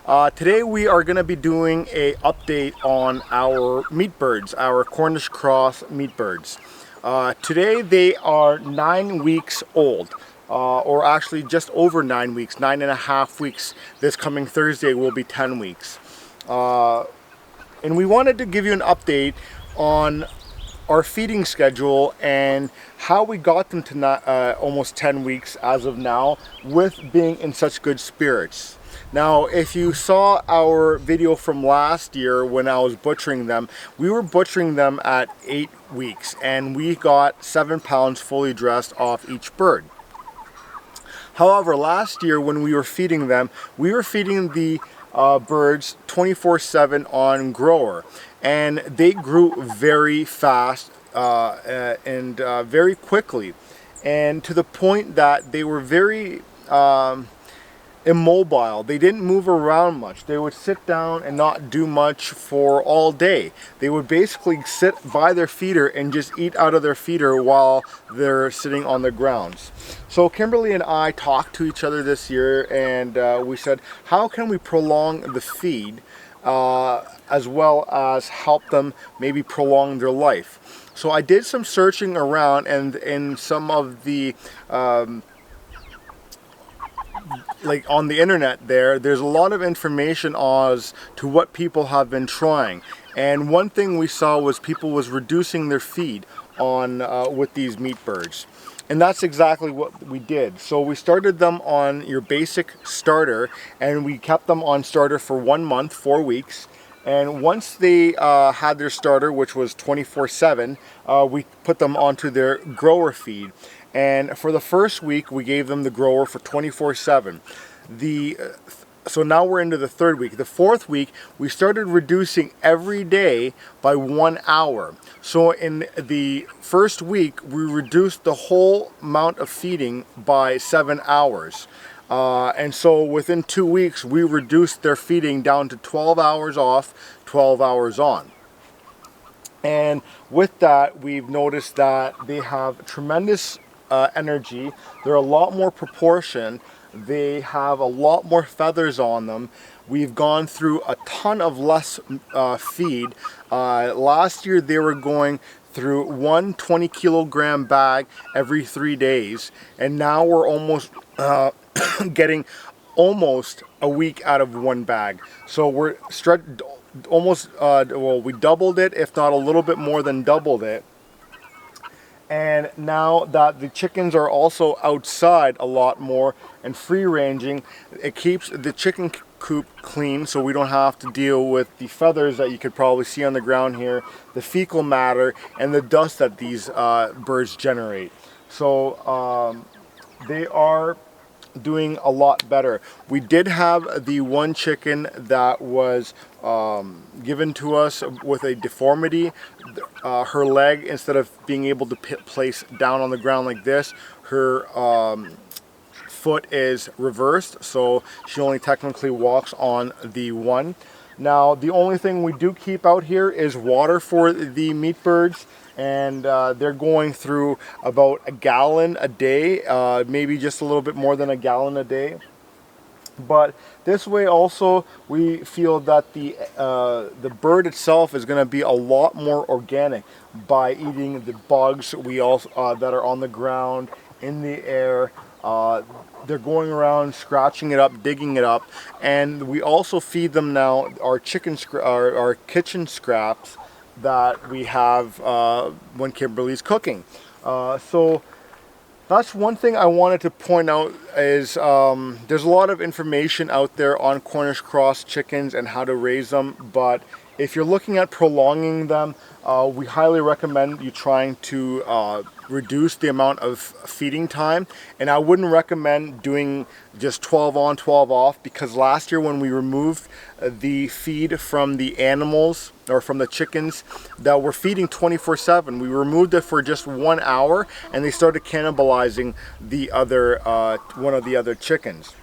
Today we are going to be doing a update on our meat birds, our Cornish cross meat birds. Today they are 9 weeks old, or actually just over 9 weeks, 9.5 weeks. This coming Thursday will be 10 weeks. And we wanted to give you an update on our feeding schedule and how we got them to almost 10 weeks as of now with being in such good spirits. Now, if you saw our video from last year when I was butchering them, we were butchering them at 8 weeks and we got 7 pounds fully dressed off each bird. However, last year when we were feeding them, we were feeding the birds 24/7 on grower, and they grew very fast and very quickly, and to the point that they were very immobile. They didn't move around much. They would sit down and not do much for all day. They would basically sit by their feeder and just eat out of their feeder while they're sitting on the grounds. So Kimberly and I talked to each other this year, and we said, how can we prolong the feed as well as help them maybe prolong their life? So I did some searching around, and in some of the like on the internet there's a lot of information as to what people have been trying, and one thing we saw was people was reducing their feed on with these meat birds, and that's exactly what we did. So we started them on your basic starter, and we kept them on starter for 1 month, 4 weeks. And once they had their starter, which was 24/7, we put them onto their grower feed. And for the first week, we gave them the grower for 24/7. So now we're into the third week. The fourth week, we started reducing every day by 1 hour. So in the first week, we reduced the whole amount of feeding by 7 hours. And so within 2 weeks, we reduced their feeding down to 12 hours off, 12 hours on. And with that, we've noticed that they have tremendous energy. They're a lot more proportion. They have a lot more feathers on them. We've gone through a ton of less feed. Last year they were going through one 20-kilogram bag every 3 days, and now we're almost getting almost a week out of one bag. So we're almost well, we doubled it, if not a little bit more than doubled it. And now that the chickens are also outside a lot more and free ranging, it keeps the chicken coop clean, so we don't have to deal with the feathers that you could probably see on the ground here, the fecal matter, and the dust that these birds generate. So they are doing a lot better. We did have the one chicken that was given to us with a deformity. Her leg, instead of being able to place down on the ground like this, her foot is reversed, so she only technically walks on the one. Now, the only thing we do keep out here is water for the meat birds, and they're going through about a gallon a day, maybe just a little bit more than a gallon a day. But this way also, we feel that the bird itself is going to be a lot more organic by eating the bugs we also that are on the ground, in the air. They're going around scratching it up, digging it up, and we also feed them now our our kitchen scraps that we have when Kimberly's cooking. So that's one thing I wanted to point out is there's a lot of information out there on Cornish cross chickens and how to raise them, but if you're looking at prolonging them, we highly recommend you trying to reduce the amount of feeding time, and I wouldn't recommend doing just 12 on 12 off, because last year when we removed the feed from the animals or from the chickens that were feeding 24/7, we removed it for just 1 hour and they started cannibalizing the other one of the other chickens.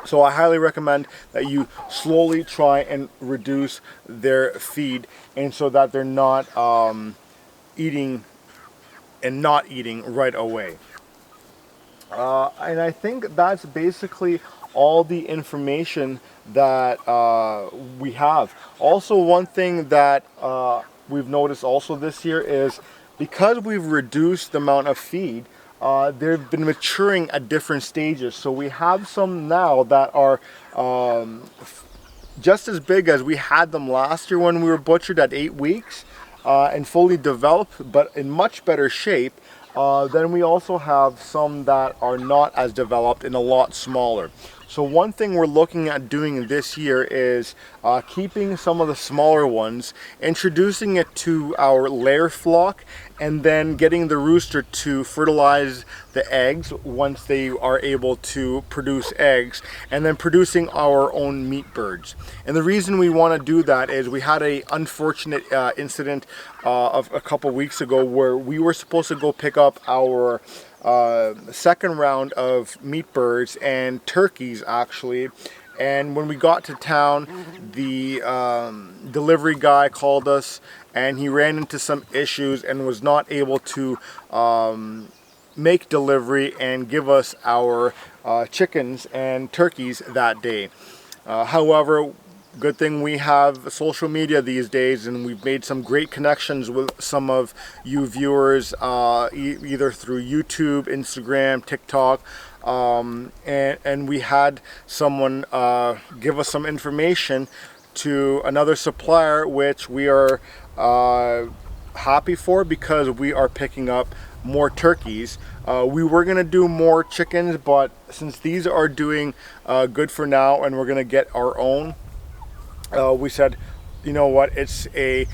So I highly recommend that you slowly try and reduce their feed, and so that they're not eating right away. And I think that's basically all the information that we have. Also, one thing that we've noticed also this year is because we've reduced the amount of feed, they've been maturing at different stages. So we have some now that are just as big as we had them last year when we were butchered at 8 weeks and fully developed, but in much better shape. Then we also have some that are not as developed and a lot smaller. So one thing we're looking at doing this year is keeping some of the smaller ones, introducing it to our layer flock, and then getting the rooster to fertilize the eggs once they are able to produce eggs, and then producing our own meat birds. And the reason we want to do that is we had an unfortunate incident of a couple weeks ago where we were supposed to go pick up our second round of meat birds and turkeys actually, and when we got to town, the delivery guy called us and he ran into some issues and was not able to make delivery and give us our chickens and turkeys that day. However, good thing we have social media these days, and we've made some great connections with some of you viewers either through YouTube, Instagram, TikTok, and we had someone give us some information to another supplier, which we are happy for because we are picking up more turkeys. We were going to do more chickens, but since these are doing good for now and we're going to get our own, we said, you know what, it's a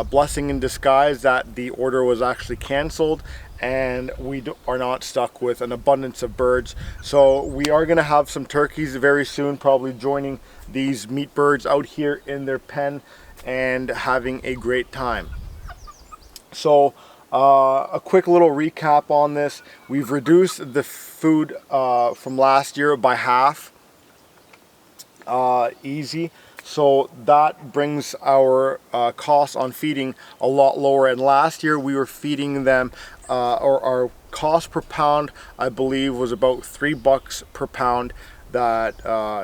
blessing in disguise that the order was actually canceled and we are not stuck with an abundance of birds. So we are going to have some turkeys very soon, probably joining these meat birds out here in their pen and having a great time. So a quick little recap on this. We've reduced the food from last year by half. Easy. So that brings our costs on feeding a lot lower. And last year we were feeding them, or our cost per pound, I believe, was about $3 per pound that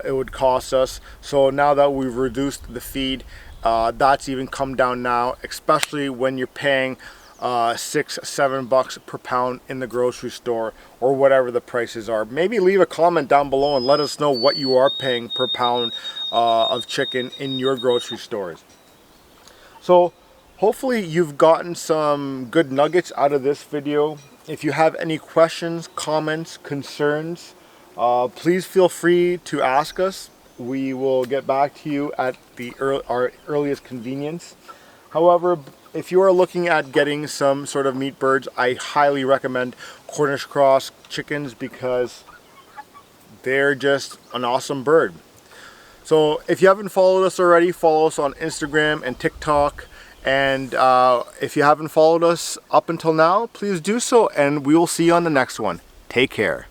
it would cost us. So now that we've reduced the feed, that's even come down now, especially when you're paying $6-7 per pound in the grocery store or whatever the prices are. Maybe leave a comment down below and let us know what you are paying per pound of chicken in your grocery stores. So hopefully you've gotten some good nuggets out of this video. If you have any questions, comments, concerns, please feel free to ask us. We will get back to you at our earliest convenience. However, if you are looking at getting some sort of meat birds, I highly recommend Cornish cross chickens because they're just an awesome bird. So if you haven't followed us already, follow us on Instagram and TikTok. And if you haven't followed us up until now, please do so. And we will see you on the next one. Take care.